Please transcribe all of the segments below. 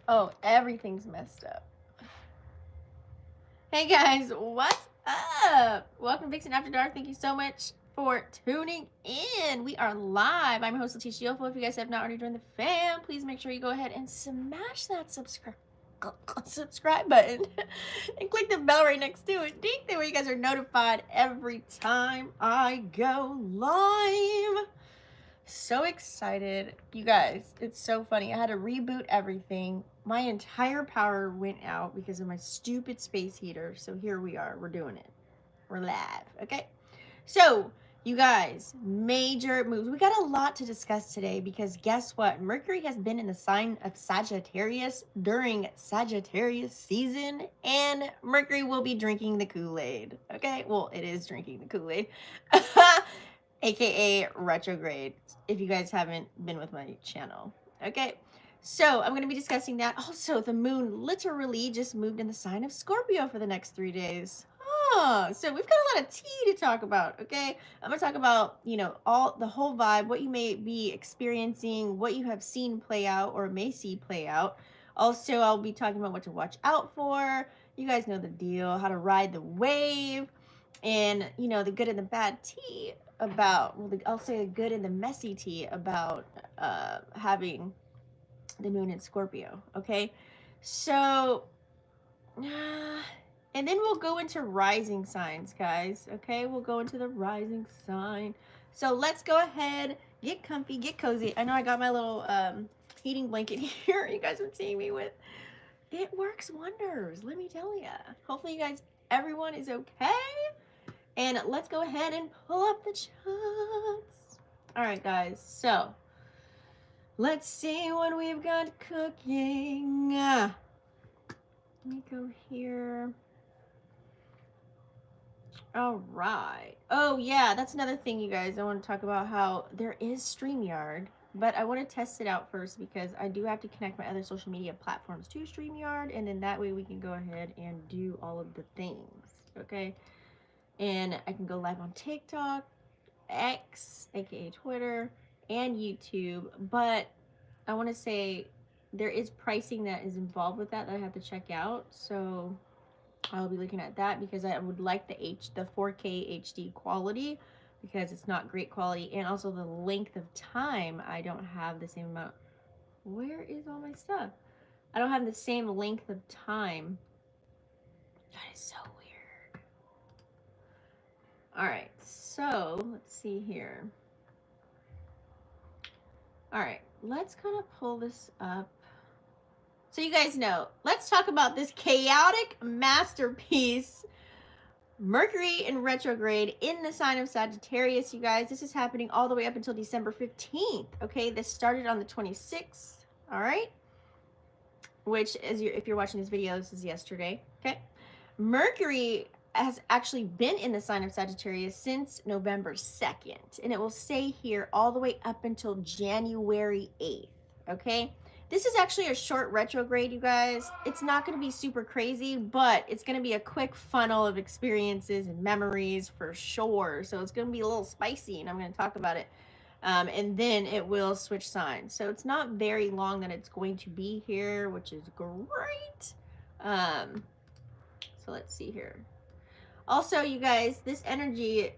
Oh, everything's messed up. Hey guys, what's up? Welcome to Vixen After Dark. Thank you so much for tuning in. We are live. I'm your host, Leticia Yofo. If you guys have not already joined the fam, please make sure you go ahead and smash that subscribe button and click the bell right next to it. Ding, that way you guys are notified every time I go live. So excited. You guys, it's so funny. I had to reboot everything. My entire power went out because of my stupid space heater. So here we are. We're doing it. We're live. Okay. So, you guys, major moves. We got a lot to discuss today because guess what? Mercury has been in the sign of Sagittarius during Sagittarius season, and Mercury will be drinking the Kool-Aid. Okay. Well, it is drinking the Kool-Aid. AKA retrograde, if you guys haven't been with my channel. Okay, so I'm going to be discussing that. Also, the moon literally just moved in the sign of Scorpio for the next 3 days. So we've got a lot of tea to talk about. Okay, I'm going to talk about, the whole vibe, what you may be experiencing, what you have seen play out or may see play out. Also, I'll be talking about what to watch out for. You guys know the deal, how to ride the wave, and the good and the bad tea about, I'll say the good and the messy tea about having the moon in Scorpio. Okay, so and then we'll go into rising signs, guys. Okay, we'll go into the rising sign. So let's go ahead, get comfy, get cozy. I know I got my little heating blanket here you guys are seeing me with. It works wonders, let me tell you. Hopefully you guys, everyone is okay. And let's go ahead and pull up the charts. All right, guys. So let's see what we've got cooking. Let me go here. All right. Oh, yeah. That's another thing, you guys. I want to talk about how there is StreamYard, but I want to test it out first because I do have to connect my other social media platforms to StreamYard, and then that way we can go ahead and do all of the things. Okay. And I can go live on TikTok, X, aka Twitter, and YouTube. But I want to say there is pricing that is involved with that I have to check out. So I'll be looking at that because I would like the 4K HD quality because it's not great quality, and also the length of time. I don't have the same amount. Where is all my stuff? I don't have the same length of time. That is so weird. All right, so let's see here. All right, let's kind of pull this up. So you guys know, let's talk about this chaotic masterpiece, Mercury in retrograde in the sign of Sagittarius, you guys. This is happening all the way up until December 15th, okay? This started on the 26th, all right? Which, if you're watching this video, this is yesterday, okay? Mercury has actually been in the sign of Sagittarius since November 2nd, and it will stay here all the way up until January 8th, okay? This is actually a short retrograde, you guys. It's not going to be super crazy, but it's going to be a quick funnel of experiences and memories for sure. So it's going to be a little spicy, and I'm going to talk about it. And then it will switch signs. So it's not very long that it's going to be here, which is great. So let's see here. Also, you guys, this energy,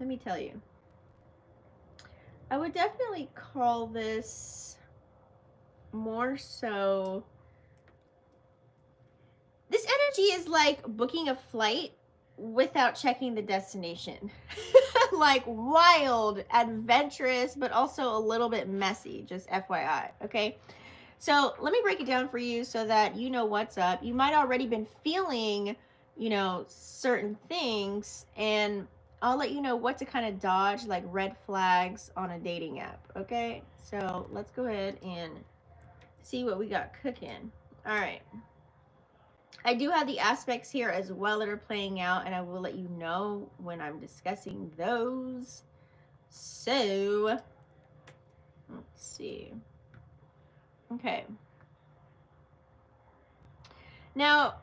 let me tell you, I would definitely call this more so, this energy is like booking a flight without checking the destination. Like wild, adventurous, but also a little bit messy, just FYI, okay? So let me break it down for you so that you know what's up. You might already been feeling, certain things, and I'll let you know what to kind of dodge, like red flags on a dating app, okay? So let's go ahead and see what we got cooking. All right. I do have the aspects here as well that are playing out, and I will let you know when I'm discussing those. So let's see. Okay. Now,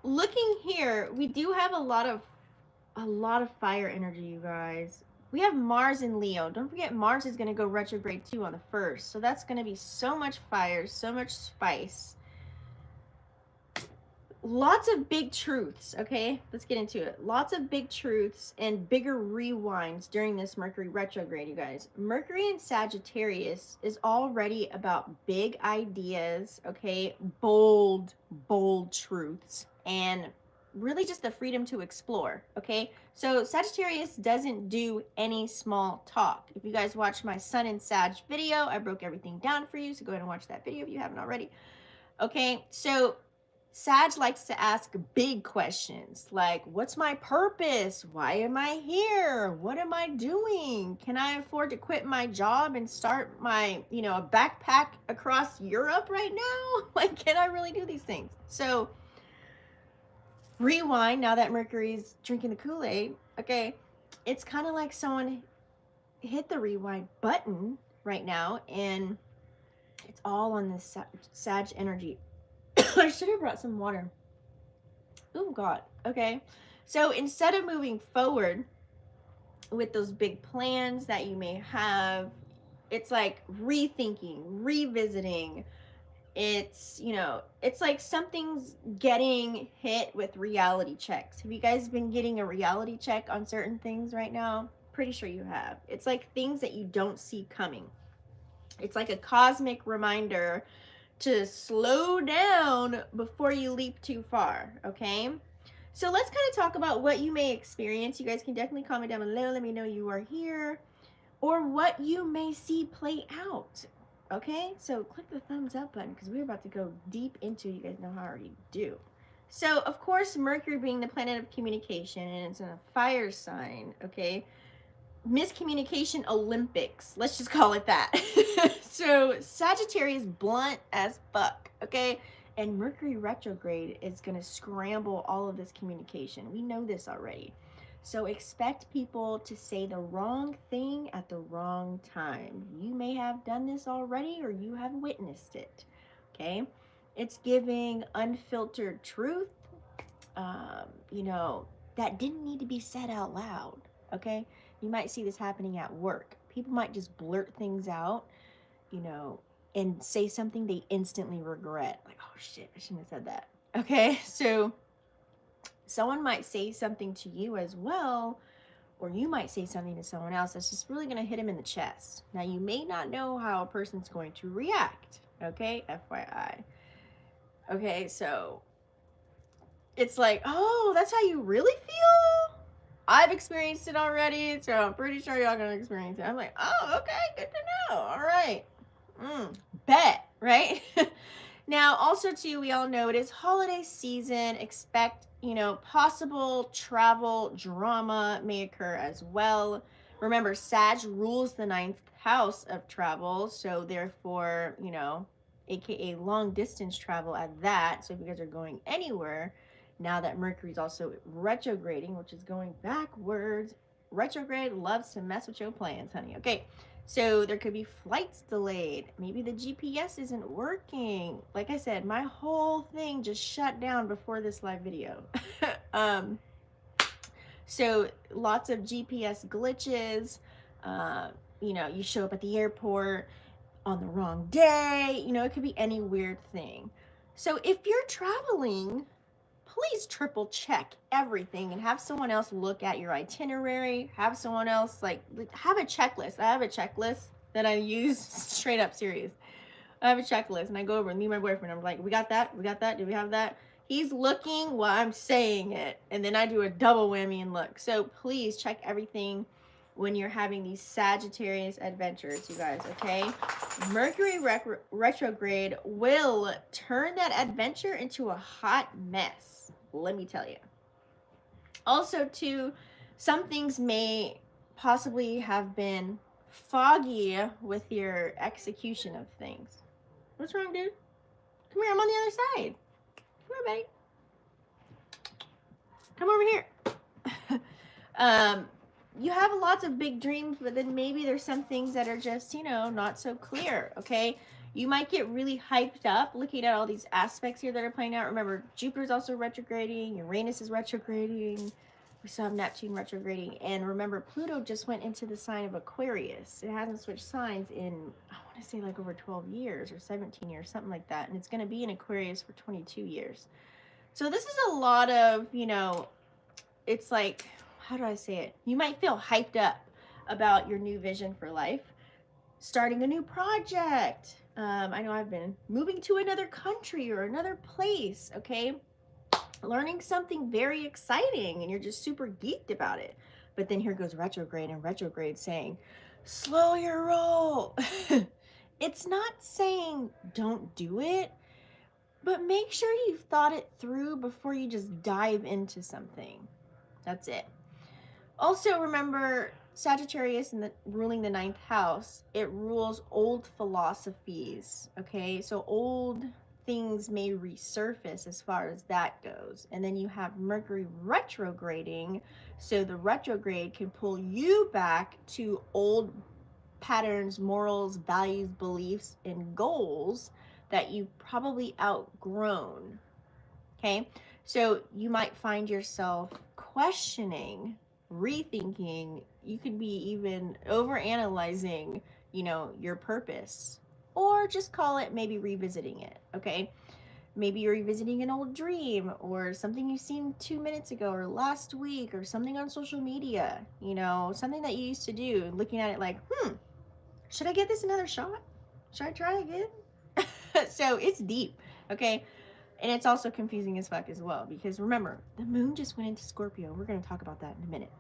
looking here, we do have a lot of fire energy, you guys. We have Mars in Leo. Don't forget, Mars is going to go retrograde too on the 1st. So that's going to be so much fire, so much spice. Lots of big truths, okay? Let's get into it. Lots of big truths and bigger rewinds during this Mercury retrograde, you guys. Mercury in Sagittarius is already about big ideas, okay? Bold truths, and really just the freedom to explore, okay? So Sagittarius doesn't do any small talk. If you guys watch my Sun in Sag video, I broke everything down for you, so go ahead and watch that video if you haven't already. Okay, so Sag likes to ask big questions like, what's my purpose? Why am I here? What am I doing? Can I afford to quit my job and start my, a backpack across Europe right now? Like, can I really do these things? So rewind, now that Mercury's drinking the Kool-Aid, okay, it's kind of like someone hit the rewind button right now, and it's all on this Sag energy. I should have brought some water. Oh, God. Okay. So instead of moving forward with those big plans that you may have, it's like rethinking, revisiting. It's, it's like something's getting hit with reality checks. Have you guys been getting a reality check on certain things right now? Pretty sure you have. It's like things that you don't see coming. It's like a cosmic reminder to slow down before you leap too far, okay? So let's kind of talk about what you may experience. You guys can definitely comment down below. Let me know you are here, or what you may see play out, okay? So click the thumbs up button because we're about to go deep into, you guys know how I already do. So, of course, Mercury being the planet of communication, and it's in a fire sign, okay? Miscommunication Olympics, let's just call it that. So Sagittarius blunt as fuck, okay? And Mercury retrograde is going to scramble all of this communication. We know this already. So expect people to say the wrong thing at the wrong time. You may have done this already, or you have witnessed it, okay? It's giving unfiltered truth, that didn't need to be said out loud, okay? You might see this happening at work. People might just blurt things out, and say something they instantly regret. Like, oh shit, I shouldn't have said that. Okay, so someone might say something to you as well, or you might say something to someone else that's just really going to hit them in the chest. Now, you may not know how a person's going to react, okay? FYI. Okay, so it's like, oh, that's how you really feel? I've experienced it already, so I'm pretty sure y'all gonna experience it. I'm like, oh, okay, good to know. All right. Bet, right? Now, also, too, we all know it is holiday season. Expect, possible travel drama may occur as well. Remember, Sag rules the 9th house of travel, so therefore, aka long distance travel at that. So if you guys are going anywhere, now that Mercury's also retrograding, which is going backwards, retrograde loves to mess with your plans, honey. Okay, so there could be flights delayed. Maybe the GPS isn't working. Like I said, my whole thing just shut down before this live video. So lots of GPS glitches. You show up at the airport on the wrong day. It could be any weird thing. So if you're traveling, please triple check everything and have someone else look at your itinerary. Have someone else have a checklist. I have a checklist that I use, straight up serious. I have a checklist and I go over and meet my boyfriend. I'm like, we got that? We got that? Do we have that? He's looking while I'm saying it. And then I do a double whammy and look. So please check everything when you're having these Sagittarius adventures, you guys, okay? Mercury retrograde will turn that adventure into a hot mess. Let me tell you. Also, too, some things may possibly have been foggy with your execution of things. What's wrong, dude? Come here, I'm on the other side. Come here, buddy. Come over here. You have lots of big dreams, but then maybe there's some things that are just, not so clear, okay? You might get really hyped up looking at all these aspects here that are playing out. Remember, Jupiter's also retrograding, Uranus is retrograding, we still have Neptune retrograding, and remember, Pluto just went into the sign of Aquarius. It hasn't switched signs in, I want to say, like over 12 years or 17 years, something like that, and it's going to be in Aquarius for 22 years. So this is a lot of, you know, it's like, how do I say it? You might feel hyped up about your new vision for life, starting a new project. I know I've been moving to another country or another place, okay? Learning something very exciting and you're just super geeked about it. But then here goes retrograde, and retrograde saying, slow your roll. It's not saying don't do it, but make sure you've thought it through before you just dive into something. That's it. Also, remember, Sagittarius ruling the 9th house, it rules old philosophies, okay? So old things may resurface as far as that goes. And then you have Mercury retrograding, so the retrograde can pull you back to old patterns, morals, values, beliefs, and goals that you've probably outgrown, okay? So you might find yourself questioning, rethinking, you could be even overanalyzing, you know, your purpose, or just call it maybe revisiting it, okay? Maybe you're revisiting an old dream or something you've seen 2 minutes ago or last week or something on social media, you know, something that you used to do, looking at it like, should I get this another shot? Should I try again? So it's deep, okay? And it's also confusing as fuck as well, because remember, the moon just went into Scorpio. We're going to talk about that in a minute.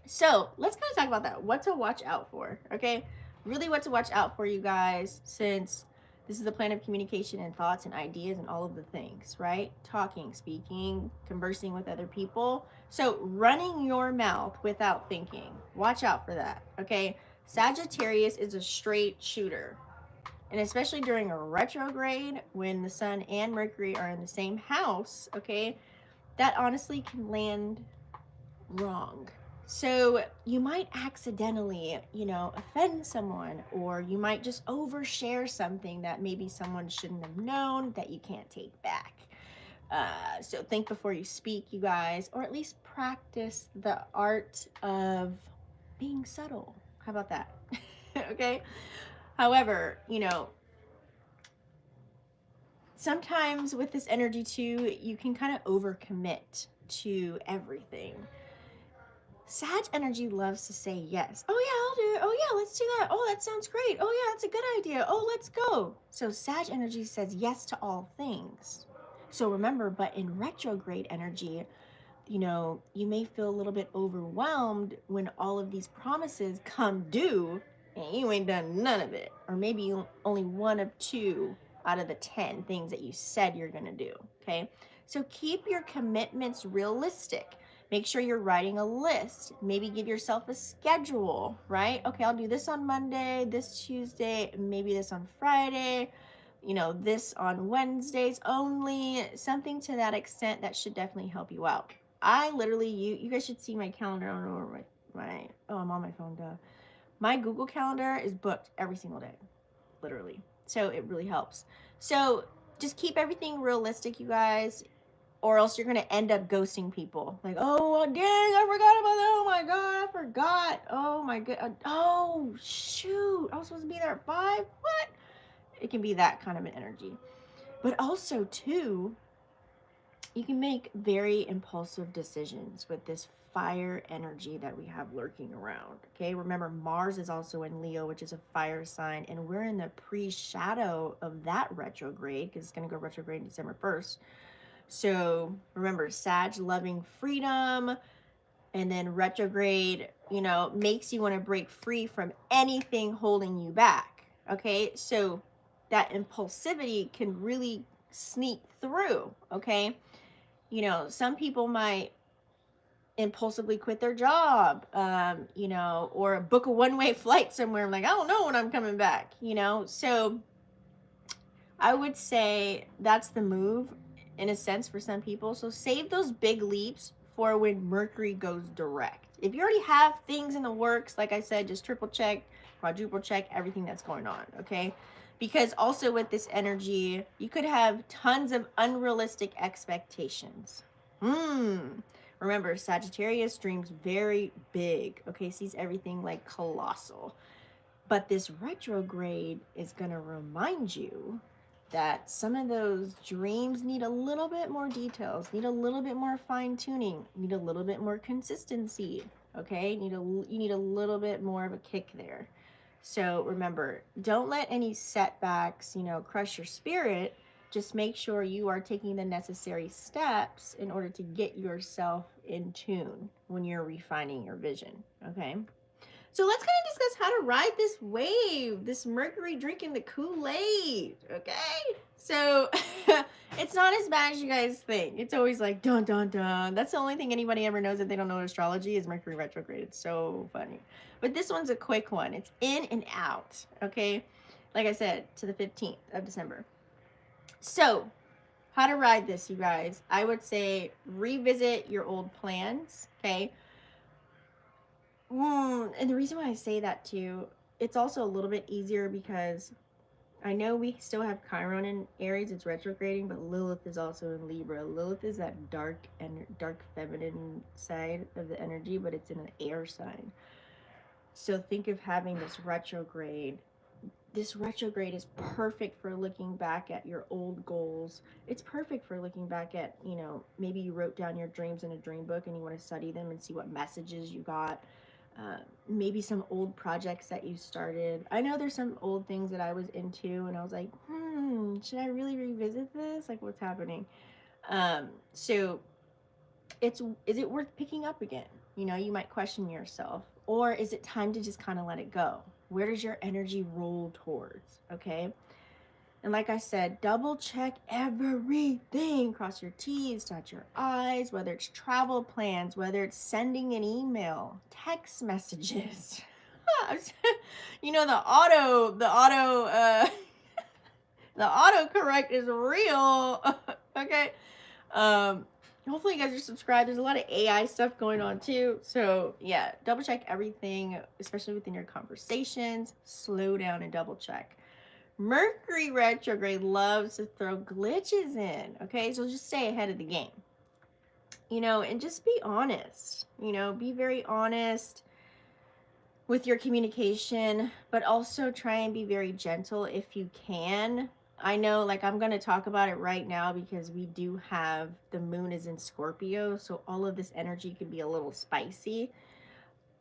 So let's kind of talk about that. What to watch out for, okay? Really what to watch out for, you guys, since this is the planet of communication and thoughts and ideas and all of the things, right? Talking, speaking, conversing with other people. So running your mouth without thinking. Watch out for that, okay? Sagittarius is a straight shooter. And especially during a retrograde, when the sun and Mercury are in the same house, okay, that honestly can land wrong. So you might accidentally, you know, offend someone, or you might just overshare something that maybe someone shouldn't have known that you can't take back. So think before you speak, you guys, or at least practice the art of being subtle. How about that? Okay. However, you know, sometimes with this energy too, you can kind of overcommit to everything. Sag energy loves to say yes. Oh yeah, I'll do it. Oh yeah, let's do that. Oh, that sounds great. Oh yeah, that's a good idea. Oh, let's go. So Sag energy says yes to all things. So remember, but in retrograde energy, you know, you may feel a little bit overwhelmed when all of these promises come due and you ain't done none of it. Or maybe only 1 of 2 out of the 10 things that you said you're going to do, okay? So keep your commitments realistic. Make sure you're writing a list. Maybe give yourself a schedule, right? Okay, I'll do this on Monday, this Tuesday, maybe this on Friday, you know, this on Wednesdays only, something to that extent that should definitely help you out. I literally, you guys should see my calendar. I don't know where oh, I'm on my phone, duh. My Google Calendar is booked every single day, literally. So it really helps. So just keep everything realistic, you guys, or else you're going to end up ghosting people. Like, oh, dang, I forgot about that. Oh my God, I forgot. Oh my God. Oh, shoot. I was supposed to be there at 5. What? It can be that kind of an energy. But also, too, you can make very impulsive decisions with this fire energy that we have lurking around, okay? Remember, Mars is also in Leo, which is a fire sign, and we're in the pre-shadow of that retrograde, because it's going to go retrograde December 1st. So remember, Sag loving freedom, and then retrograde, you know, makes you want to break free from anything holding you back, okay? So that impulsivity can really sneak through, okay? You know, some people might impulsively quit their job, you know, or book a one-way flight somewhere. I'm like, I don't know when I'm coming back, you know? So I would say that's the move in a sense for some people. So save those big leaps for when Mercury goes direct. If you already have things in the works, like I said, just triple check, quadruple check everything that's going on, okay? Because also with this energy, you could have tons of unrealistic expectations. Remember, Sagittarius dreams very big, okay? Sees everything like colossal. But this retrograde is going to remind you that some of those dreams need a little bit more details, need a little bit more fine tuning, need a little bit more consistency, okay? You need a little bit more of a kick there. So remember, don't let any setbacks, crush your spirit. Just make sure you are taking the necessary steps in order to get yourself in tune when you're refining your vision, okay? So let's kind of discuss how to ride this wave, this Mercury drinking the Kool-Aid, okay? So it's not as bad as you guys think. It's always like, dun, dun, dun. That's the only thing anybody ever knows if they don't know astrology is Mercury retrograde. It's so funny. But this one's a quick one. It's in and out, okay? Like I said, to the 15th of December. So how to ride this, you guys? I would say revisit your old plans, okay? And the reason why I say that too, it's also a little bit easier because I know we still have Chiron in Aries, it's retrograding, but Lilith is also in Libra. Lilith is that dark feminine side of the energy, but it's in an air sign. So think of having this retrograde. This retrograde is perfect for looking back at your old goals. It's perfect for looking back at, maybe you wrote down your dreams in a dream book and you want to study them and see what messages you got. Maybe some old projects that you started. I know there's some old things that I was into and I was like, should I really revisit this? Like, what's happening? So is it worth picking up again? You might question yourself. Or is it time to just kind of let it go? Where does your energy roll towards? Okay. And like I said, double check everything. Cross your T's, dot your I's, whether it's travel plans, whether it's sending an email, text messages. The autocorrect is real. Okay. Hopefully you guys are subscribed. There's a lot of AI stuff going on too. So yeah, double check everything, especially within your conversations. Slow down and double check. Mercury retrograde loves to throw glitches in, okay? So just stay ahead of the game, and just be honest, be very honest with your communication, but also try and be very gentle if you can. I know, like, I'm going to talk about it right now because we do have the moon is in Scorpio, so all of this energy can be a little spicy,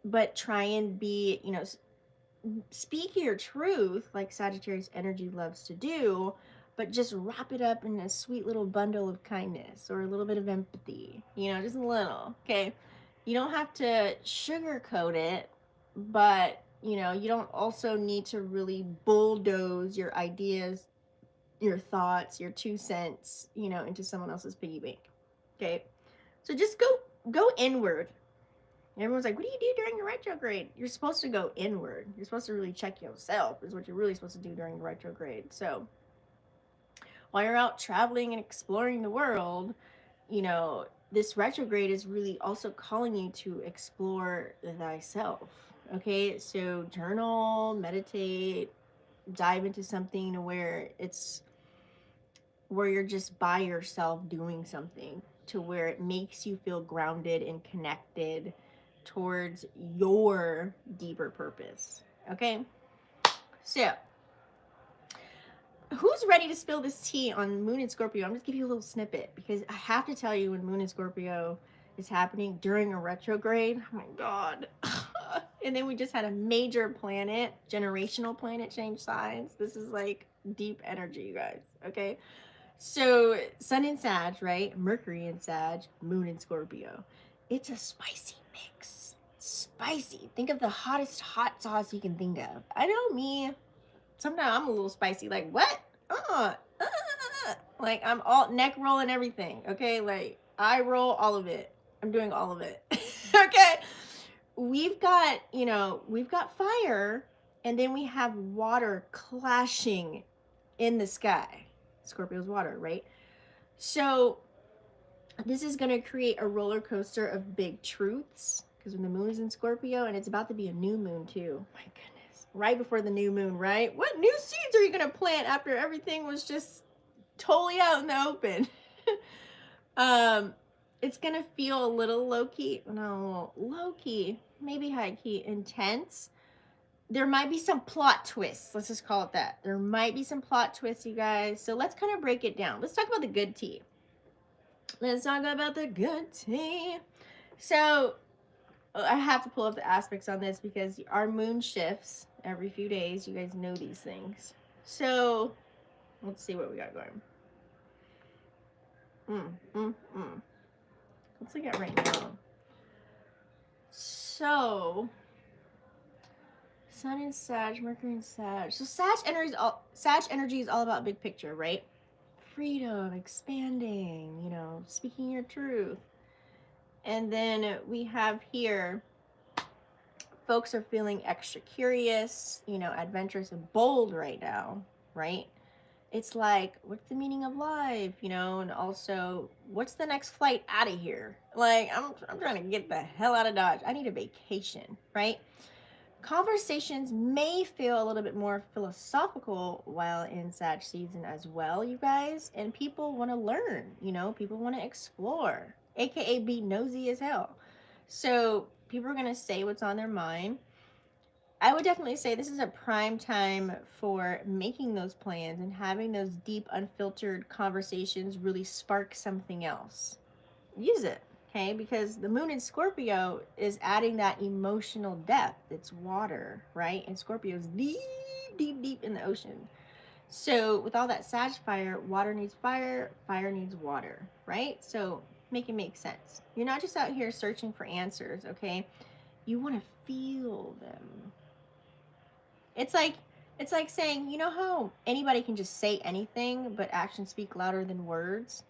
but try and be, speak your truth like Sagittarius energy loves to do, but just wrap it up in a sweet little bundle of kindness or a little bit of empathy, just a little, okay? You don't have to sugarcoat it, but, you don't also need to really bulldoze your ideas, your thoughts, your 2 cents, into someone else's piggy bank, okay? So just go inward. Everyone's like, what do you do during the retrograde? You're supposed to go inward. You're supposed to really check yourself is what you're really supposed to do during the retrograde. So while you're out traveling and exploring the world, this retrograde is really also calling you to explore thyself. Okay, so journal, meditate, dive into something where you're just by yourself doing something to where it makes you feel grounded and connected towards your deeper purpose. Okay, so who's ready to spill this tea on Moon and Scorpio? I'm just giving you a little snippet because I have to tell you, when Moon and Scorpio is happening during a retrograde, oh my god. And then we just had a major generational planet change signs. This is like deep energy, you guys. Okay, so Sun in Sag, right? Mercury in Sag, Moon in Scorpio. It's a spicy mix. Spicy. Think of the hottest hot sauce you can think of. I know me. Sometimes I'm a little spicy. Like, what? Like, I'm all neck rolling everything. Okay? Like, eye roll, all of it. I'm doing all of it. Okay? We've got fire, and then we have water clashing in the sky. Scorpio's water, right? So this is going to create a roller coaster of big truths, because when the moon is in Scorpio, and it's about to be a new moon too. My goodness. right before the new moon, right? What new seeds are you going to plant after everything was just totally out in the open? um, it's going to feel a little low-key, no, low-key, maybe high-key, intense. There might be some plot twists. Let's just call it that. There might be some plot twists, you guys. So let's kind of break it down. Let's talk about the good tea. Let's talk about the good tea. So I have to pull up the aspects on this because our moon shifts every few days. You guys know these things. So let's see what we got going. Let's look at right now. So Sun in Sag, Mercury in Sag. So Sag energy is all about big picture, right? Freedom, expanding, you know, speaking your truth. And then we have here, folks are feeling extra curious, you know, adventurous and bold right now, right? It's like, what's the meaning of life, you know? And also, what's the next flight out of here? Like, I'm trying to get the hell out of Dodge. I need a vacation, right? Conversations may feel a little bit more philosophical while in Sag season as well, you guys. And people want to learn, you know, people want to explore, aka be nosy as hell. So people are going to say what's on their mind. I would definitely say this is a prime time for making those plans and having those deep, unfiltered conversations really spark something else. Use it. Okay, because the moon in Scorpio is adding that emotional depth. It's water, right? And Scorpio is deep, deep, deep in the ocean. So with all that Sag fire, water needs fire, fire needs water, right? So make it make sense. You're not just out here searching for answers, okay? You want to feel them. It's like saying, you know how anybody can just say anything, but actions speak louder than words?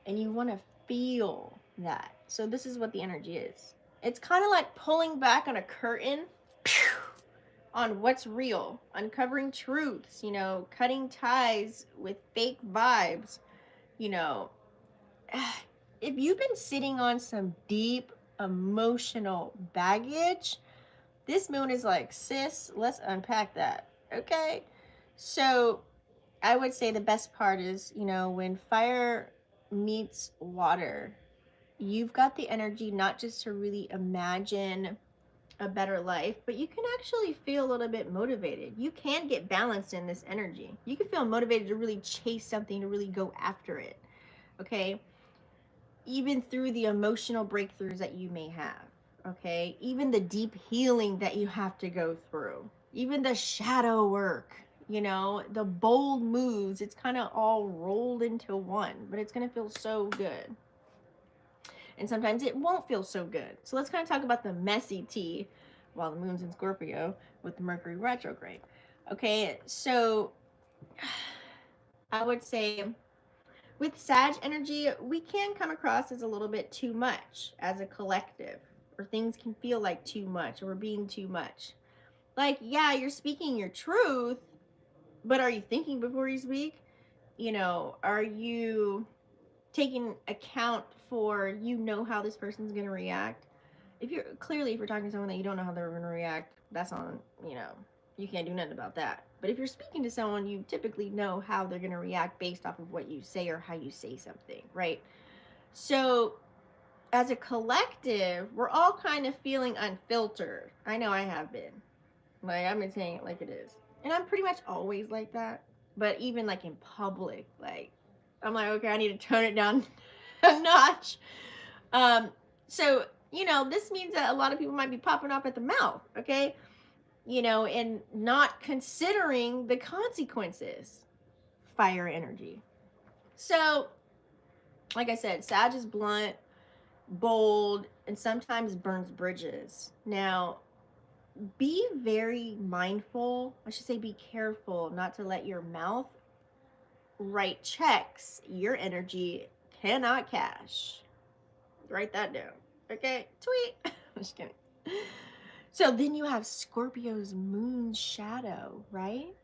And you want to feel that. So this is what the energy is. It's kind of like pulling back on a curtain on what's real, uncovering truths, you know, cutting ties with fake vibes, you know. If you've been sitting on some deep emotional baggage, this moon is like, sis, let's unpack that. Okay? So I would say the best part is, you know, when fire meets water, you've got the energy not just to really imagine a better life, but you can actually feel a little bit motivated. You can get balanced in this energy. You can feel motivated to really chase something, to really go after it. Okay? Even through the emotional breakthroughs that you may have. Okay? Even the deep healing that you have to go through. Even the shadow work, you know, the bold moves, it's kind of all rolled into one, but it's going to feel so good. And sometimes it won't feel so good. So let's kind of talk about the messy tea while the moon's in Scorpio with the Mercury retrograde. Okay, so I would say with Sag energy, we can come across as a little bit too much as a collective, or things can feel like too much, or we're being too much. Like, yeah, you're speaking your truth, but are you thinking before you speak? You know, are you taking account for, you know, how this person's going to react? If you're talking to someone that you don't know how they're going to react, that's on, you know, you can't do nothing about that. But if you're speaking to someone, you typically know how they're going to react based off of what you say or how you say something, right? So as a collective, we're all kind of feeling unfiltered. I know I have been. Like, I've been saying it like it is. And I'm pretty much always like that. But even like in public, like, I'm like, okay, I need to tone it down a notch. So, you know, this means that a lot of people might be popping off at the mouth, okay? You know, and not considering the consequences. Fire energy. So, like I said, Sag is blunt, bold, and sometimes burns bridges. Now, be very mindful. I should say be careful not to let your mouth write checks your energy cannot cash. Write that down. Okay? Tweet. I'm just kidding. So then you have Scorpio's moon shadow, right?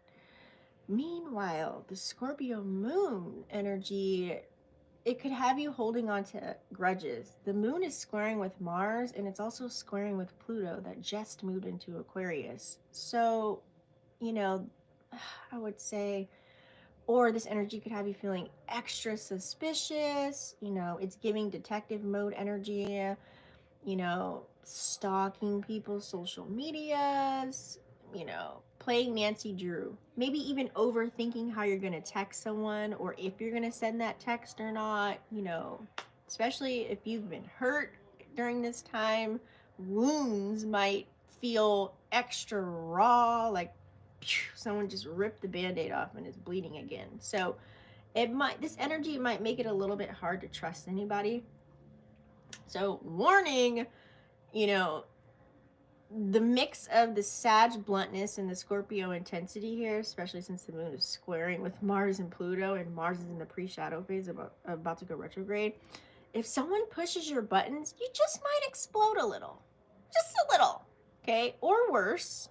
Meanwhile, the Scorpio moon energy, it could have you holding on to grudges. The moon is squaring with Mars, and it's also squaring with Pluto that just moved into Aquarius. So you know, I would say, or this energy could have you feeling extra suspicious. You know, it's giving detective mode energy, you know, stalking people's social medias, you know, playing Nancy Drew, maybe even overthinking how you're going to text someone or if you're going to send that text or not, you know, especially if you've been hurt during this time, wounds might feel extra raw, like someone just ripped the band-aid off and is bleeding again. So it might, this energy might make it a little bit hard to trust anybody. So warning, you know, the mix of the Sag bluntness and the Scorpio intensity here, especially since the moon is squaring with Mars and Pluto, and Mars is in the pre-shadow phase, about to go retrograde. If someone pushes your buttons, you just might explode a little. Just a little, okay? Or worse,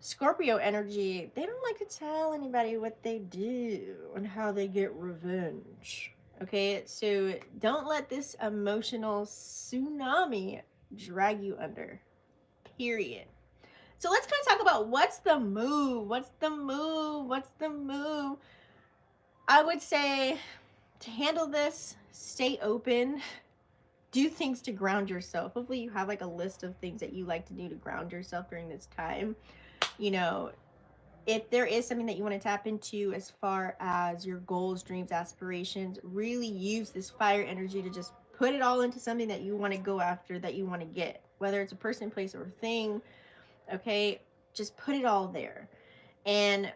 Scorpio energy, they don't like to tell anybody what they do and how they get revenge. Okay, so don't let this emotional tsunami drag you under. Period. So let's kind of talk about what's the move? What's the move? What's the move? I would say to handle this, stay open. Do things to ground yourself. Hopefully you have like a list of things that you like to do to ground yourself during this time. You know, if there is something that you want to tap into as far as your goals, dreams, aspirations, really use this fire energy to just put it all into something that you want to go after, that you want to get, whether it's a person, place, or thing. Okay, just put it all there. And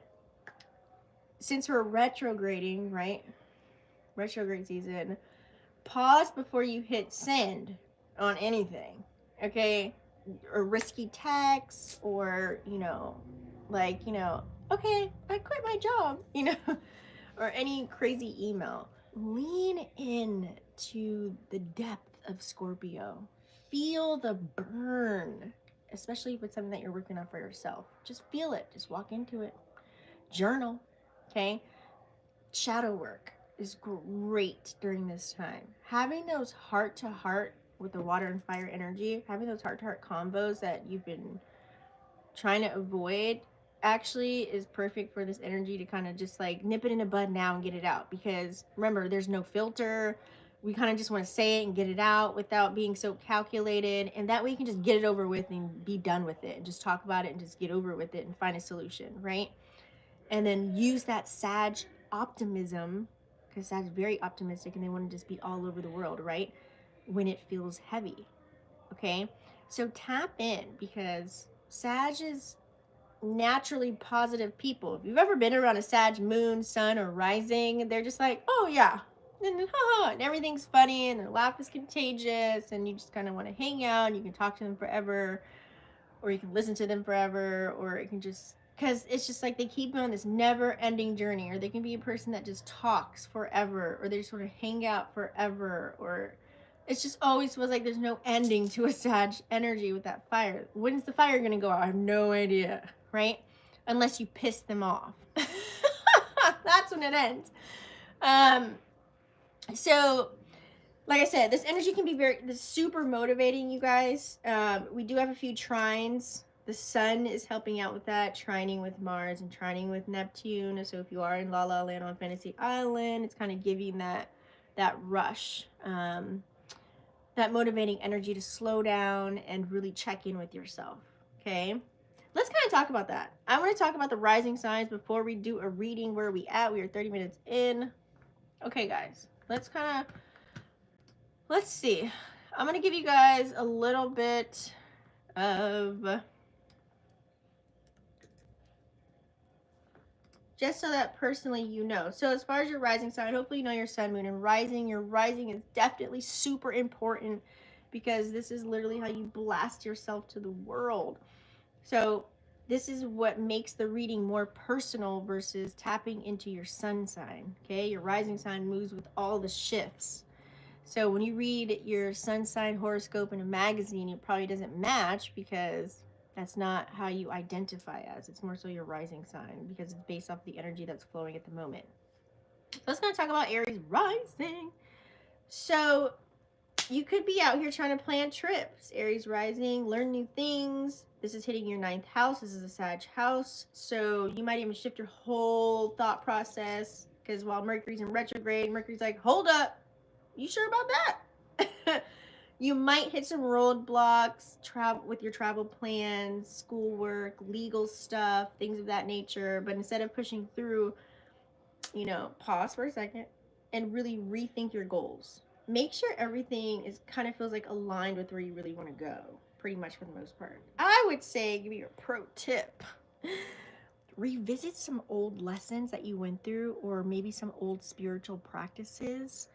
since we're retrograding, right? Retrograde season, pause before you hit send on anything. Okay, or risky texts, or you know, like, you know, okay, I quit my job, you know, or any crazy email. Lean in to the depth of Scorpio. Feel the burn, especially if it's something that you're working on for yourself. Just feel it. Just walk into it. Journal, okay? Shadow work is great during this time. Having those heart to heart with the water and fire energy, having those heart to heart combos that you've been trying to avoid actually is perfect for this energy to kind of just like nip it in the bud now and get it out. Because remember, there's no filter. We kind of just want to say it and get it out without being so calculated, and that way you can just get it over with and be done with it and just talk about it and just get over with it and find a solution, right? And then use that Sag optimism, because Sag's very optimistic and they want to just be all over the world, right? When it feels heavy, okay? So tap in, because Sag is naturally positive people. If you've ever been around a Sag moon, sun, or rising, they're just like, oh yeah, and everything's funny and their laugh is contagious, and you just kind of want to hang out and you can talk to them forever, or you can listen to them forever, or it can just, because it's just like they keep on this never ending journey, or they can be a person that just talks forever, or they just sort of hang out forever, or it's just always feels like there's no ending to a Sag energy with that fire. When's the fire gonna go out? I have no idea, right? Unless you piss them off. That's when it ends. So like I said, this energy can be this super motivating, you guys. We do have a few trines. The sun is helping out with that, trining with Mars and trining with Neptune. So if you are in La La Land on Fantasy Island, it's kind of giving that rush, that motivating energy to slow down and really check in with yourself. Okay, let's kind of talk about that. I want to talk about the rising signs before we do a reading. Where are we at? We are 30 minutes in. Okay, guys, let's see. I'm going to give you guys a little bit of, just so that personally you know. So as far as your rising sign, hopefully you know your sun, moon, and rising. Your rising is definitely super important, because this is literally how you blast yourself to the world. So this is what makes the reading more personal versus tapping into your sun sign. Okay, your rising sign moves with all the shifts. So when you read your sun sign horoscope in a magazine, it probably doesn't match, because that's not how you identify as. It's more so your rising sign, because it's based off the energy that's flowing at the moment. So let's kind of talk about Aries rising. So you could be out here trying to plan trips. Aries rising, learn new things. This is hitting your 9th house. This is a Sag house. So you might even shift your whole thought process, because while Mercury's in retrograde, Mercury's like, hold up. You sure about that? You might hit some roadblocks with your travel plans, schoolwork, legal stuff, things of that nature. But instead of pushing through, pause for a second and really rethink your goals. Make sure everything kind of feels like aligned with where you really want to go, pretty much for the most part. I would say, give you a pro tip. Revisit some old lessons that you went through, or maybe some old spiritual practices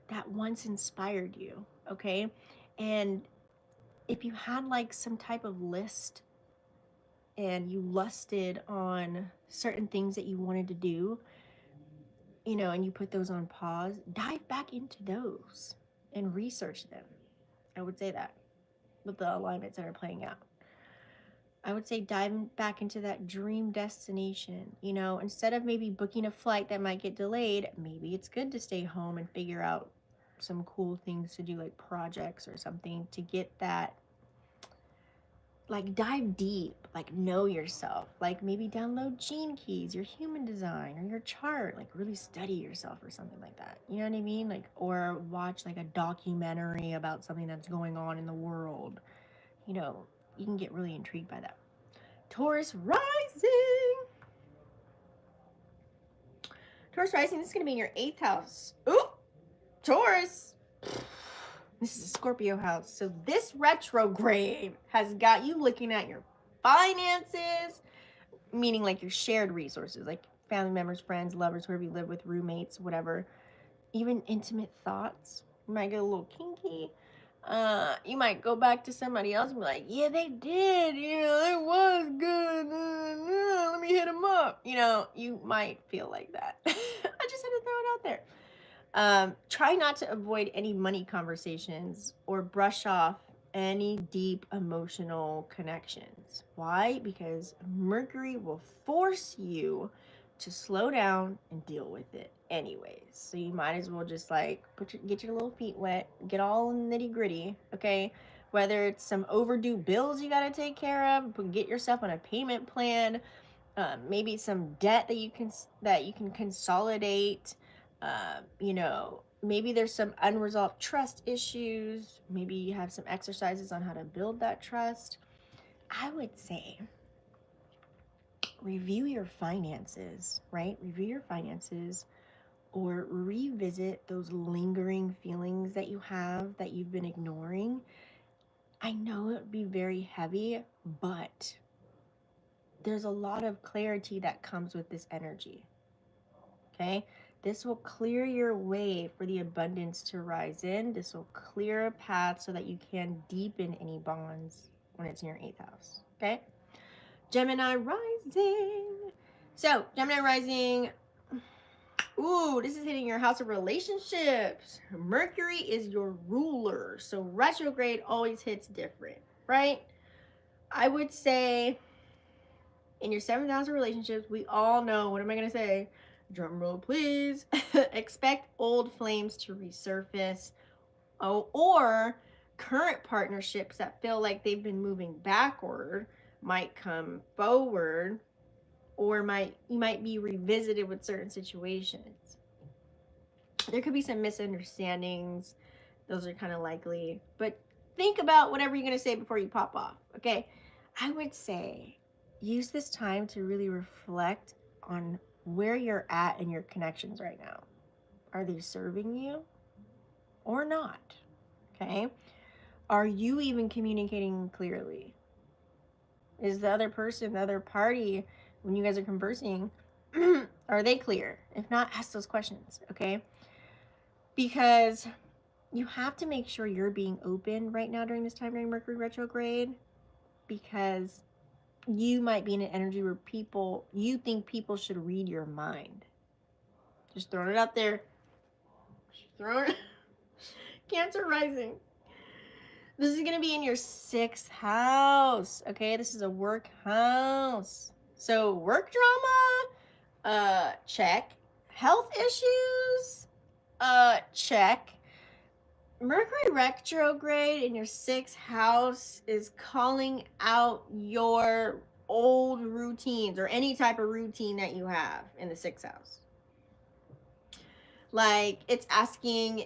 that once inspired you, okay? And if you had like some type of list and you lusted on certain things that you wanted to do, and you put those on pause, dive back into those and research them. I would say that with the alignments that are playing out. I would say dive back into that dream destination. Instead of maybe booking a flight that might get delayed, maybe it's good to stay home and figure out some cool things to do, like projects or something, to get that, like, dive deep, like know yourself, like maybe download Gene Keys, your human design, or your chart, like really study yourself or something like that. You know what I mean? Like, or watch like a documentary about something that's going on in the world. You can get really intrigued by that. Taurus rising. Taurus rising, this is going to be in your 8th house. Ooh, Taurus. This is a Scorpio house. So this retrograde has got you looking at your finances, meaning like your shared resources, like family members, friends, lovers, whoever you live with, roommates, whatever. Even intimate thoughts. You might get a little kinky. You might go back to somebody else and be like, yeah, they did. It was good. Let me hit them up. You might feel like that. I just had to throw it out there. Try not to avoid any money conversations or brush off any deep emotional connections. Why? Because Mercury will force you to slow down and deal with it anyways. So you might as well just like get your little feet wet, get all nitty gritty, okay? Whether it's some overdue bills you got to take care of, get yourself on a payment plan, maybe some debt that you can consolidate. Maybe there's some unresolved trust issues. Maybe you have some exercises on how to build that trust. I would say review your finances, right? Review your finances, or revisit those lingering feelings that you have that you've been ignoring. I know it would be very heavy, but there's a lot of clarity that comes with this energy, okay? This will clear your way for the abundance to rise in. This will clear a path so that you can deepen any bonds when it's in your 8th house, okay? Gemini rising. So, Gemini rising. Ooh, this is hitting your house of relationships. Mercury is your ruler. So, retrograde always hits different, right? I would say in your 7th house of relationships, we all know, what am I going to say? Drum roll, please. Expect old flames to resurface, or current partnerships that feel like they've been moving backward might come forward, or you might be revisited with certain situations. There could be some misunderstandings. Those are kind of likely, but think about whatever you're going to say before you pop off, okay? I would say use this time to really reflect on where you're at in your connections right now. Are they serving you or not? Okay. Are you even communicating clearly? Is the other person, the other party, when you guys are conversing, are they clear? If not, ask those questions, okay? Because you have to make sure you're being open right now during this time, during Mercury retrograde, because you might be in an energy where you think people should read your mind. Just throwing it out there. Cancer rising. This is going to be in your 6th house. Okay, this is a work house. So work drama, check. Health issues, check. Mercury retrograde in your 6th house is calling out your old routines or any type of routine that you have in the 6th house. Like, it's asking,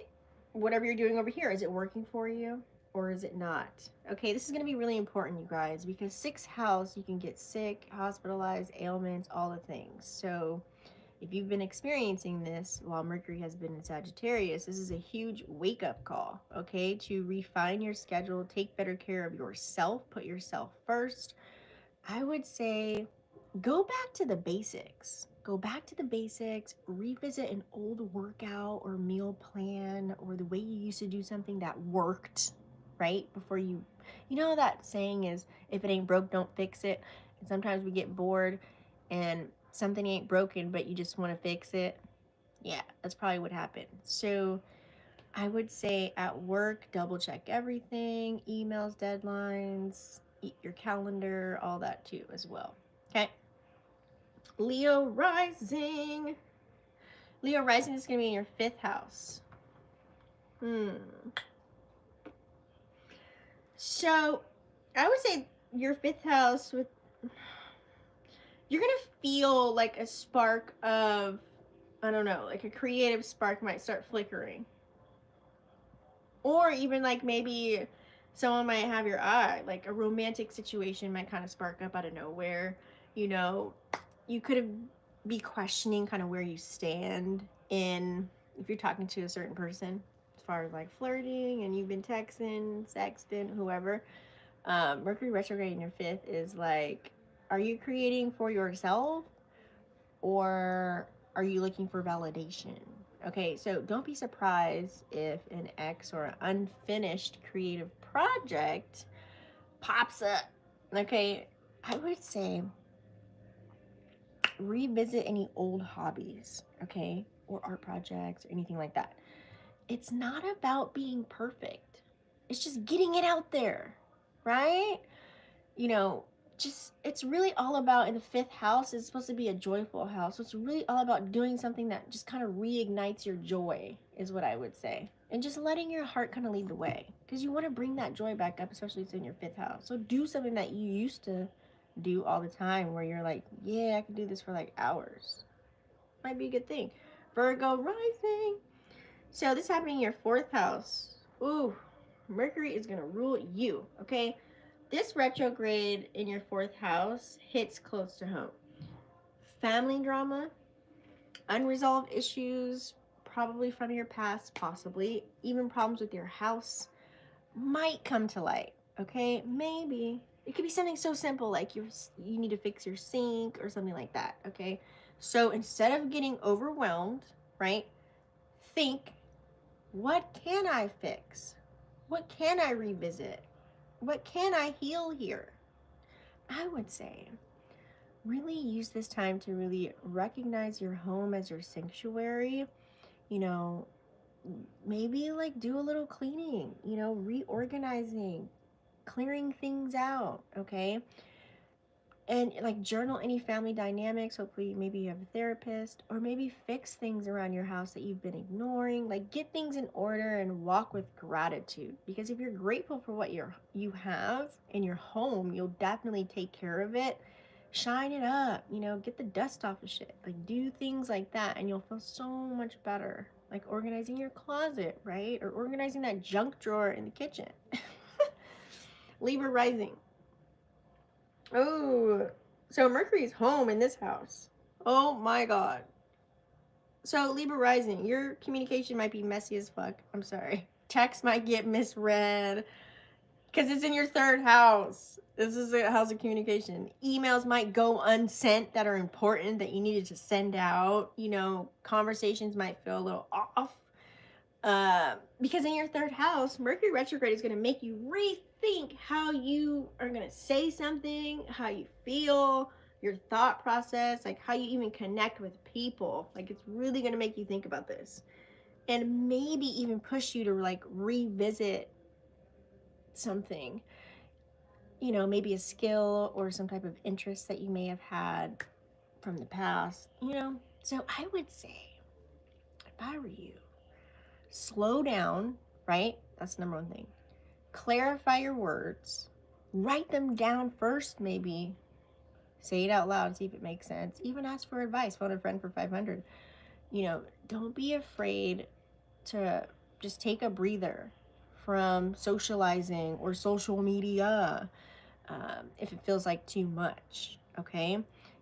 whatever you're doing over here, is it working for you or is it not? Okay, this is going to be really important, you guys, because 6th house, you can get sick, hospitalized, ailments, all the things. So if you've been experiencing this while Mercury has been in Sagittarius, this is a huge wake-up call, okay? To refine your schedule, take better care of yourself, put yourself first. I would say go back to the basics. Go back to the basics, revisit an old workout or meal plan or the way you used to do something that worked, right? Before you know that saying is, if it ain't broke, don't fix it. And sometimes we get bored and something ain't broken, but you just want to fix it. Yeah, that's probably what happened. So I would say at work, double check everything, emails, deadlines, your calendar, all that too as well. Okay. Leo rising. Leo rising is going to be in your 5th house. So I would say your 5th house, with you're going to feel like a spark of, I don't know, like a creative spark might start flickering. Or even like maybe someone might have your eye, like a romantic situation might kind of spark up out of nowhere. You know, you could be questioning kind of where you stand in, if you're talking to a certain person, as far as like flirting and you've been texting, sexting, whoever. Mercury retrograde in your 5th is like, are you creating for yourself or are you looking for validation? Okay, so don't be surprised if an ex or an unfinished creative project pops up. Okay, I would say revisit any old hobbies, okay, or art projects or anything like that. It's not about being perfect, it's just getting it out there, right? You know, just it's really all about, in the 5th house, it's supposed to be a joyful house. So it's really all about doing something that just kind of reignites your joy, is what I would say. And just letting your heart kind of lead the way. Because you want to bring that joy back up, especially if it's in your 5th house. So do something that you used to do all the time where you're like, yeah, I can do this for like hours. Might be a good thing. Virgo rising. So this is happening in your 4th house. Ooh, Mercury is going to rule you, okay? This retrograde in your 4th house hits close to home. Family drama, unresolved issues, probably from your past, possibly, even problems with your house might come to light, okay? Maybe. It could be something so simple like you need to fix your sink or something like that, okay? So instead of getting overwhelmed, right, think, what can I fix? What can I revisit? What can I heal here? I would say really use this time to really recognize your home as your sanctuary. You know, maybe like do a little cleaning, you know, reorganizing, clearing things out, okay? And like journal any family dynamics. Hopefully, maybe you have a therapist, or maybe fix things around your house that you've been ignoring. Like get things in order and walk with gratitude. Because if you're grateful for what you have in your home, you'll definitely take care of it. Shine it up, you know, get the dust off of shit. Like do things like that, and you'll feel so much better. Like organizing your closet, right? Or organizing that junk drawer in the kitchen. Libra rising. Oh, so Mercury's home in this house. Oh my god. So Libra rising, your communication might be messy as fuck. I'm sorry. Text might get misread because it's in your 3rd house. This is a house of communication. Emails might go unsent that are important that you needed to send out. You know, conversations might feel a little off. Because in your 3rd house, Mercury retrograde is going to make you rethink how you are going to say something, how you feel, your thought process, like how you even connect with people. Like it's really going to make you think about this, and maybe even push you to like revisit something, you know, maybe a skill or some type of interest that you may have had from the past, you know. So I would say, if I were you, slow down, right? That's the number one thing. Clarify your words. Write them down first, maybe. Say it out loud, see if it makes sense. Even ask for advice. Phone a friend for 500. Don't be afraid to just take a breather from socializing or social media if it feels like too much, okay?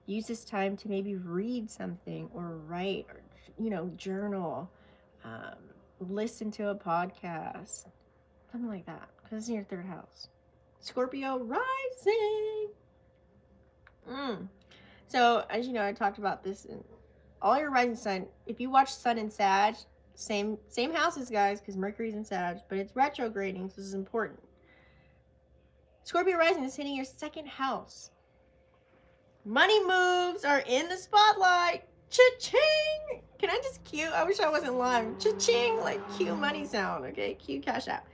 Use this time to maybe read something or write or, journal, um, listen to a podcast, something like that, because it's in your third house. Scorpio rising. So, as you know, I talked about this in all your rising sign. If you watch Sun and Sag, same houses, guys, because Mercury's in Sag, but it's retrograding, so this is important. Scorpio rising is hitting your second house. Money moves are in the spotlight. Cha-ching! Can I just cue? I wish I wasn't live. Cha-ching! Like cue money sound, okay? Cue Cash App.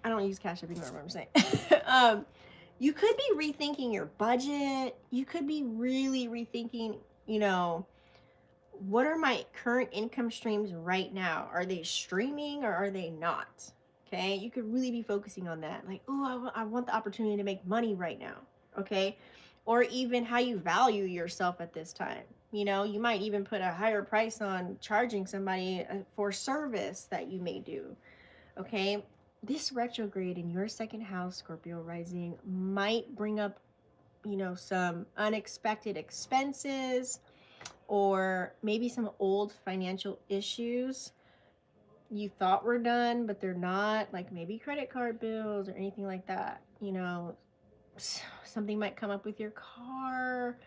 I don't use Cash App, ignore what I'm saying. You could be rethinking your budget. You could be really rethinking, what are my current income streams right now? Are they streaming or are they not? Okay, you could really be focusing on that. Like, oh, I want the opportunity to make money right now. Okay, or even how you value yourself at this time. You might even put a higher price on charging somebody for service that you may do. Okay, this retrograde in your second house, Scorpio rising, might bring up, some unexpected expenses or maybe some old financial issues you thought were done, but they're not, like maybe credit card bills or anything like that. Something might come up with your car,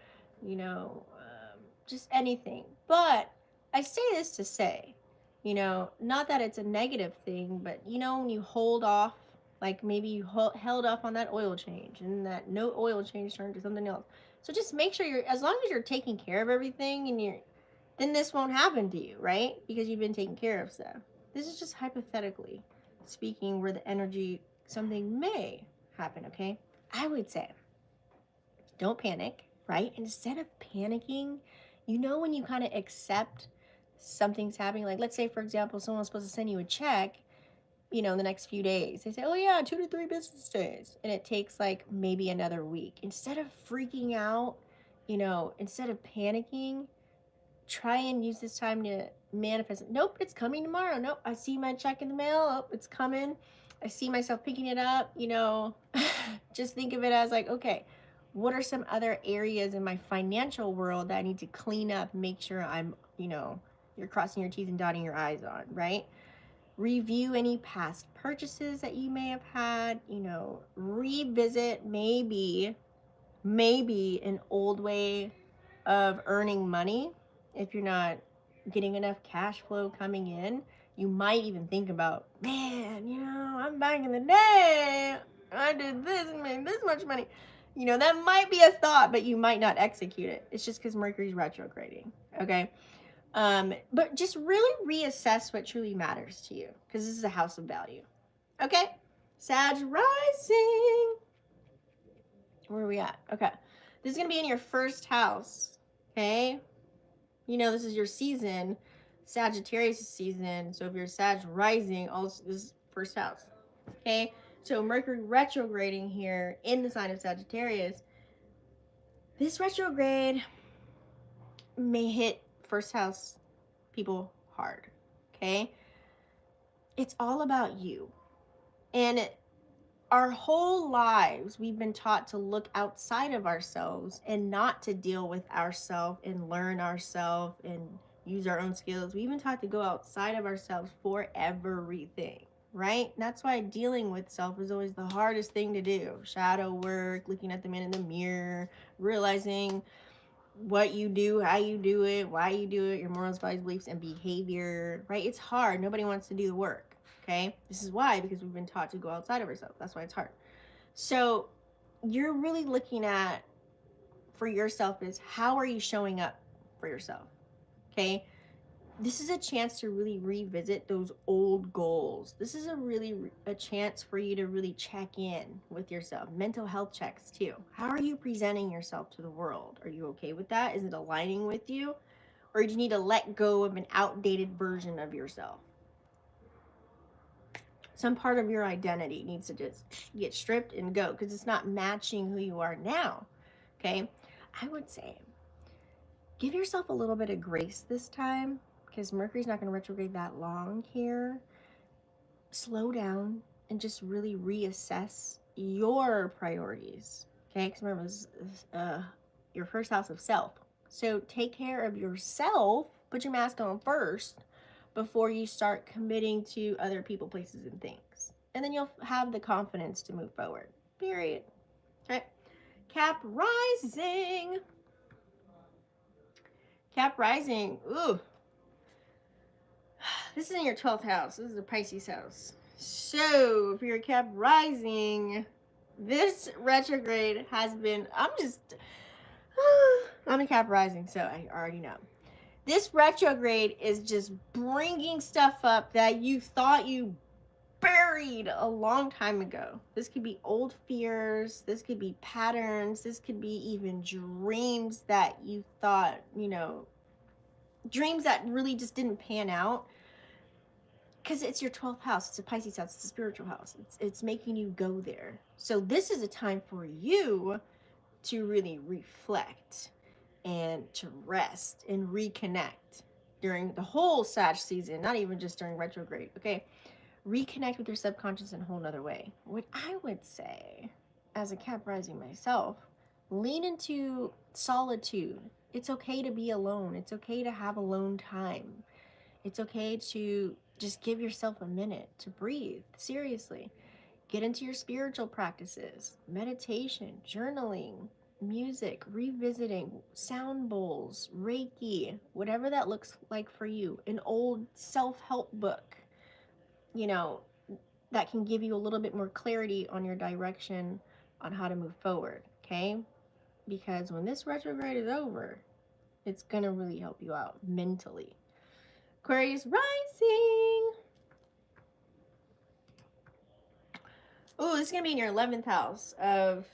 just anything. But I say this to say, not that it's a negative thing, but when you hold off, like maybe you held off on that oil change and that no oil change turned to something else. So just make sure as long as you're taking care of everything then this won't happen to you, right? Because you've been taking care of stuff. This is just hypothetically speaking where the energy, something may happen, okay? I would say, don't panic, right? Instead of panicking, when you kind of accept something's happening, like let's say, for example, someone's supposed to send you a check, in the next few days. They say, oh yeah, 2 to 3 business days. And it takes like maybe another week. Instead of freaking out, instead of panicking, try and use this time to manifest. Nope, it's coming tomorrow. Nope, I see my check in the mail. Oh, it's coming. I see myself picking it up. Just think of it as like, okay, what are some other areas in my financial world that I need to clean up, make sure I'm, you're crossing your T's and dotting your I's on, right? Review any past purchases that you may have had, revisit maybe an old way of earning money. If you're not getting enough cash flow coming in, you might even think about, man, I'm back in the day, I did this and made this much money. That might be a thought, but you might not execute it. It's just because Mercury's retrograding, okay? But just really reassess what truly matters to you, because this is a house of value. Okay, Sag rising. Where are we at? Okay, this is gonna be in your first house. Okay, this is your season, Sagittarius season. So if you're Sag rising, also this is first house. Okay, so Mercury retrograding here in the sign of Sagittarius. This retrograde may hit first house people hard. Okay, it's all about you. And our whole lives we've been taught to look outside of ourselves and not to deal with ourselves and learn ourselves and use our own skills. We've been taught to go outside of ourselves for everything, right? And that's why dealing with self is always the hardest thing to do. Shadow work, looking at the man in the mirror, realizing what you do, how you do it, why you do it, your morals, values, beliefs, and behavior, right? It's hard. Nobody wants to do the work, okay? This is why, because we've been taught to go outside of ourselves. That's why it's hard. So you're really looking at, for yourself, is how are you showing up for yourself, okay? This is a chance to really revisit those old goals. This is a chance for you to really check in with yourself. Mental health checks too. How are you presenting yourself to the world? Are you okay with that? Is it aligning with you? Or do you need to let go of an outdated version of yourself? Some part of your identity needs to just get stripped and go because it's not matching who you are now. Okay? I would say give yourself a little bit of grace this time because Mercury's not going to retrograde that long here. Slow down and just really reassess your priorities. Okay? Because remember, this is your first house of self. So take care of yourself. Put your mask on first before you start committing to other people, places, and things. And then you'll have the confidence to move forward. Period. Okay. Cap rising. Cap rising. Ooh. This is in your 12th house. This is a Pisces house. So, if you're a Cap rising, this retrograde has been, I'm a Cap rising, so I already know. This retrograde is just bringing stuff up that you thought you buried a long time ago. This could be old fears. This could be patterns. This could be even dreams that you thought, dreams that really just didn't pan out. Because it's your 12th house. It's a Pisces house. It's a spiritual house. It's making you go there. So this is a time for you to really reflect and to rest and reconnect during the whole Sag season, not even just during retrograde, okay? Reconnect with your subconscious in a whole nother way. What I would say, as a Cap rising myself, lean into solitude. It's okay to be alone. It's okay to have alone time. It's okay to just give yourself a minute to breathe. Seriously. Get into your spiritual practices, meditation, journaling, music, revisiting, sound bowls, Reiki, whatever that looks like for you. An old self-help book, that can give you a little bit more clarity on your direction on how to move forward, okay? Because when this retrograde is over, it's going to really help you out mentally. Aquarius rising. Oh, this is going to be in your 11th house of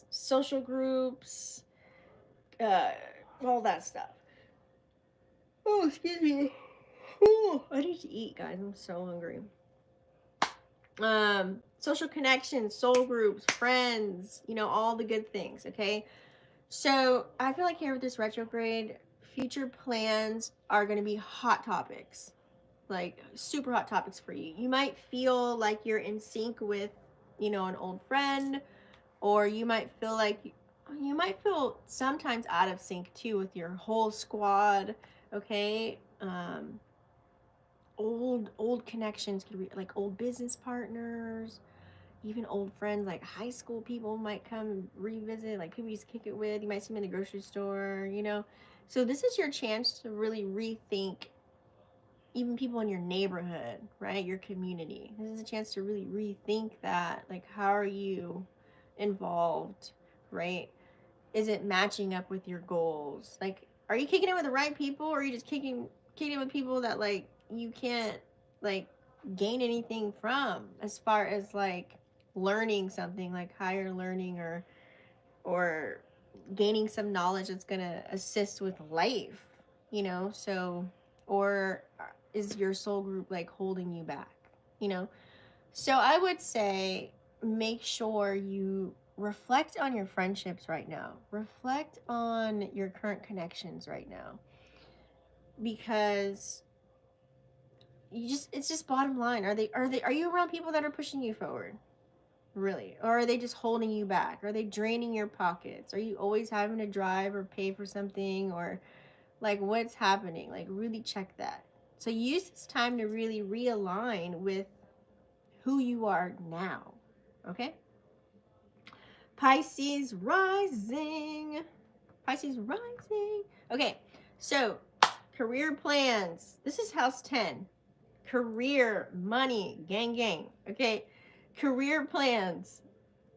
social groups, all that stuff. Oh, excuse me. Oh, I need to eat, guys. I'm so hungry. Social connections, soul groups, friends, all the good things, okay? So I feel like here with this retrograde, future plans are going to be hot topics, like super hot topics for you. You might feel like you're in sync with, an old friend, or you might feel sometimes out of sync too with your whole squad, okay? Old connections could be like old business partners, even old friends, like high school people might come and revisit, like people you used to kick it with. You might see them in the grocery store, So this is your chance to really rethink even people in your neighborhood, right? Your community. This is a chance to really rethink that. Like, how are you involved, right? Is it matching up with your goals? Like, are you kicking it with the right people, or are you just kicking it with people that, like, you can't, like, gain anything from as far as, like, learning something, like higher learning or gaining some knowledge that's going to assist with life, So, or is your soul group, like, holding you back, So I would say make sure you reflect on your friendships right now. Reflect on your current connections right now. Because it's just bottom line. Are you around people that are pushing you forward? Really? Or are they just holding you back? Are they draining your pockets? Are you always having to drive or pay for something? Or, like, what's happening? Like, really check that. So use this time to really realign with who you are now. Okay? Pisces rising. Pisces rising. Okay, so career plans. This is house 10. Career, money, gang. Okay, career plans.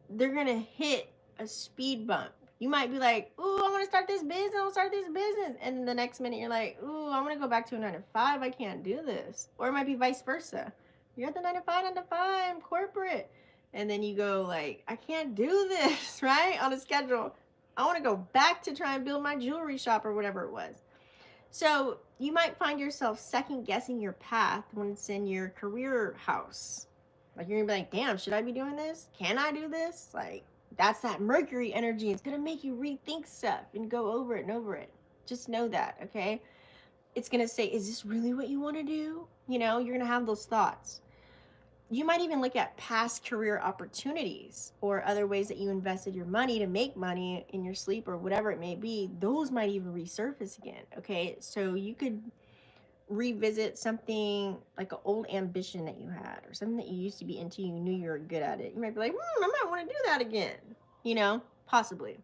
They're going to hit a speed bump. You might be like, ooh, I want to start this business. And then the next minute you're like, ooh, I want to go back to a 9 to 5. I can't do this. Or it might be vice versa. You're at the 9 to 5, corporate. And then you go like, I can't do this, right? On a schedule. I want to go back to try and build my jewelry shop or whatever it was. So you might find yourself second guessing your path when it's in your career house. Like, you're gonna be like, damn, should I be doing this? Can I do this? Like, that's that Mercury energy. It's gonna make you rethink stuff and go over it and over it. Just know that, okay? It's gonna say, is this really what you want to do? You know, you're gonna have those thoughts. You might even look at past career opportunities or other ways that you invested your money to make money in your sleep or whatever it may be. Those might even resurface again, okay? So you could revisit something like an old ambition that you had or something that you used to be into, you knew you were good at it. You might be like, I might want to do that again, you know, possibly.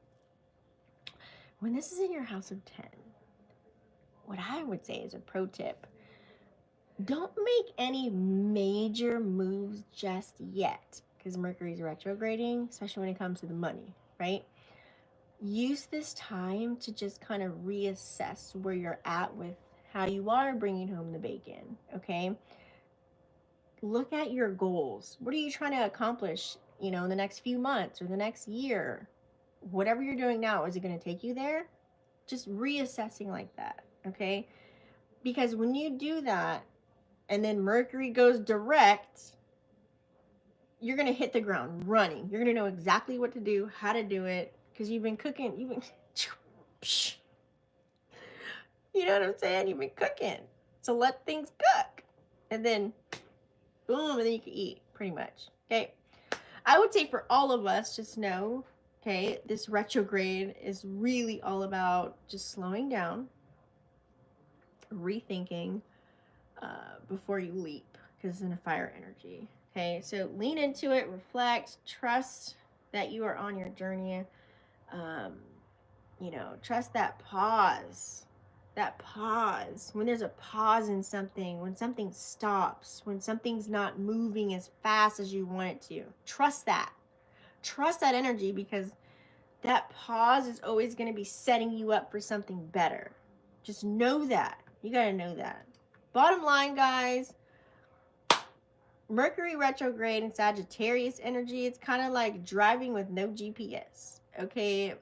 When this is in your house of 10, what I would say is a pro tip: don't make any major moves just yet, because Mercury's retrograding, especially when it comes to the money, right? Use this time to just kind of reassess where you're at with how you are bringing home the bacon, okay? Look at your goals. What are you trying to accomplish, you know, in the next few months or the next year? Whatever you're doing now, is it going to take you there? Just reassessing like that, okay? Because when you do that, and then Mercury goes direct, you're going to hit the ground running. You're going to know exactly what to do, how to do it, because you've been cooking. You know what I'm saying? You've been cooking. So let things cook. And then, boom, and then you can eat, pretty much. Okay? I would say for all of us, just know, okay, this retrograde is really all about just slowing down, rethinking, before you leap, because it's in a fire energy. Okay, so lean into it, reflect, trust that you are on your journey. You know, trust that pause. That pause. When there's a pause in something, when something stops, when something's not moving as fast as you want it to, trust that. Trust that energy, because that pause is always going to be setting you up for something better. Just know that. You got to know that. Bottom line, guys, Mercury retrograde and Sagittarius energy, it's kind of like driving with no GPS, okay?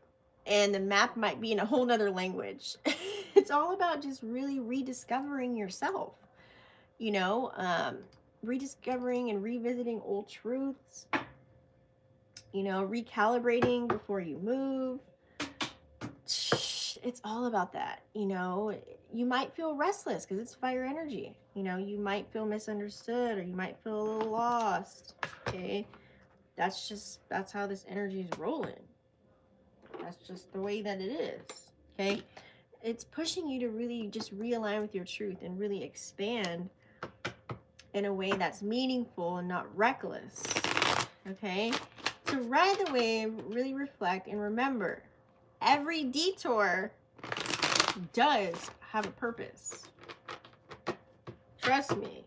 And the map might be in a whole nother language. It's all about just really rediscovering yourself, you know, rediscovering and revisiting old truths, you know, recalibrating before you move. It's all about that, you know. You might feel restless because it's fire energy, you know. You might feel misunderstood, or you might feel a little lost, okay? That's how this energy is rolling. That's just the way that it is, okay? It's pushing you to really just realign with your truth and really expand in a way that's meaningful and not reckless, okay? So ride the wave, really reflect, and remember, every detour does have a purpose. Trust me.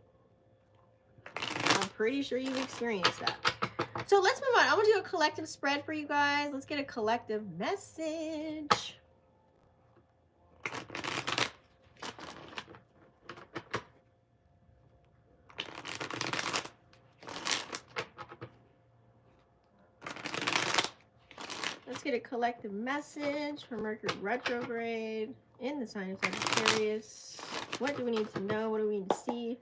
I'm pretty sure you've experienced that. So let's move on. I want to do a collective spread for you guys. Let's get a collective message. Let's get a collective message for Mercury retrograde in the sign of Sagittarius. What do we need to know? What do we need to see?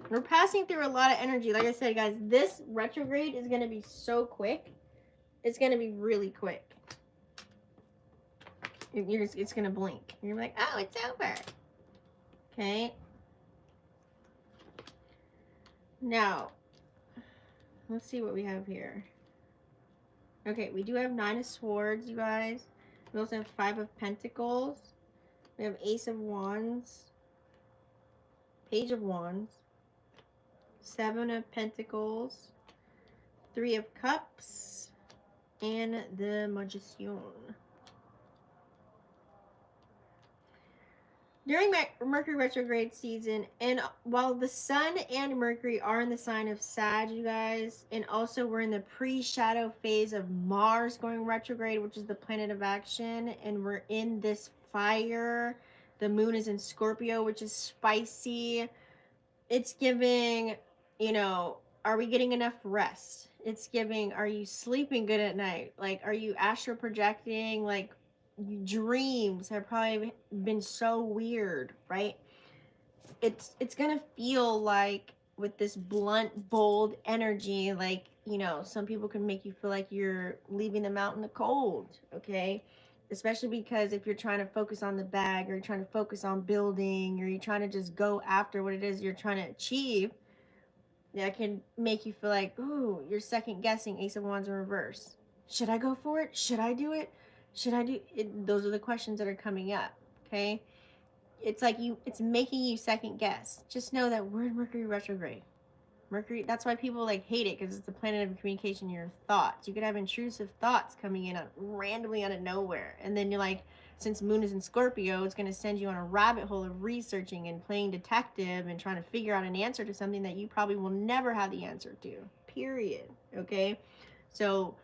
We're passing through a lot of energy. Like I said, guys, this retrograde is going to be so quick. It's going to be really quick. It's going to blink. You're like, oh, it's over. Okay. Now, let's see what we have here. Okay, we do have 9 of Swords, you guys. We also have 5 of Pentacles. We have Ace of Wands. Page of Wands. 7 of Pentacles, 3 of Cups, and the Magician. During Mercury retrograde season, and while the Sun and Mercury are in the sign of Sag, you guys, and also we're in the pre-shadow phase of Mars going retrograde, which is the planet of action, and we're in this fire. The moon is in Scorpio, which is spicy. It's giving, you know, are we getting enough rest? It's giving, are you sleeping good at night? Like, are you astral projecting? Like, dreams have probably been so weird, right? It's gonna feel like, with this blunt, bold energy, like, you know, some people can make you feel like you're leaving them out in the cold, okay? Especially because if you're trying to focus on the bag, or you're trying to focus on building, or you're trying to just go after what it is you're trying to achieve, that can make you feel like, ooh, you're second guessing. Ace of Wands in reverse. Should I go for it? Should I do it? Should I do it? Those are the questions that are coming up, okay? It's like it's making you second guess. Just know that we're in Mercury retrograde. Mercury, that's why people like hate it, because it's the planet of communication, your thoughts. You could have intrusive thoughts coming in randomly out of nowhere. And then you're like, since moon is in Scorpio, it's going to send you on a rabbit hole of researching and playing detective and trying to figure out an answer to something that you probably will never have the answer to. Period. Okay? So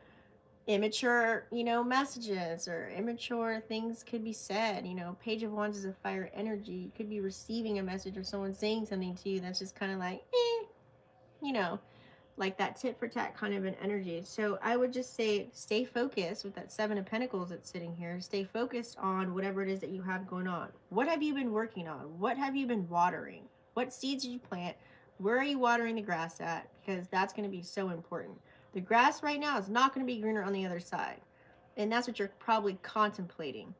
immature, you know, messages or immature things could be said. You know, Page of Wands is a fire energy. You could be receiving a message or someone saying something to you that's just kind of like, you know, like that tit for tat kind of an energy. So I would just say, stay focused with that Seven of Pentacles that's sitting here. Stay focused on whatever it is that you have going on. What have you been working on? What have you been watering? What seeds did you plant? Where are you watering the grass at? Because that's going to be so important. The grass right now is not going to be greener on the other side. And that's what you're probably contemplating,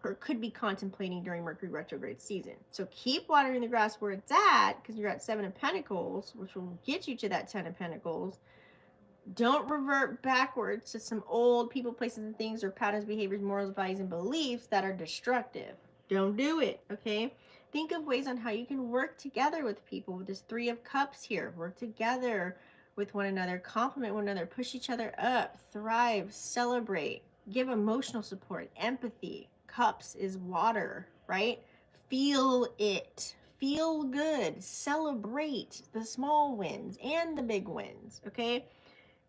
or could be contemplating during Mercury retrograde season. So keep watering the grass where it's at, because you're at Seven of Pentacles, which will get you to that Ten of Pentacles. Don't revert backwards to some old people, places, and things, or patterns, behaviors, morals, values, and beliefs that are destructive. Don't do it, okay? Think of ways on how you can work together with people. With this Three of Cups here, work together with one another, compliment one another, push each other up, thrive, celebrate, give emotional support, empathy. Cups is water, right? Feel it. Feel good. Celebrate the small wins and the big wins, okay?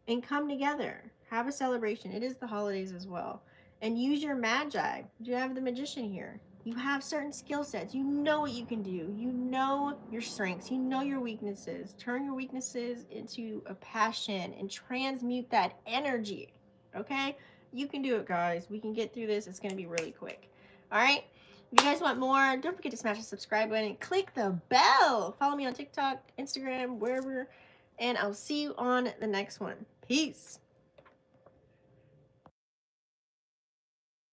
And come together. Have a celebration. It is the holidays as well. And use your magi. You have the Magician here. You have certain skill sets. You know what you can do. You know your strengths. You know your weaknesses. Turn your weaknesses into a passion and transmute that energy. Okay? You can do it, guys. We can get through this. It's going to be really quick. All right? If you guys want more, don't forget to smash the subscribe button and click the bell. Follow me on TikTok, Instagram, wherever. And I'll see you on the next one. Peace.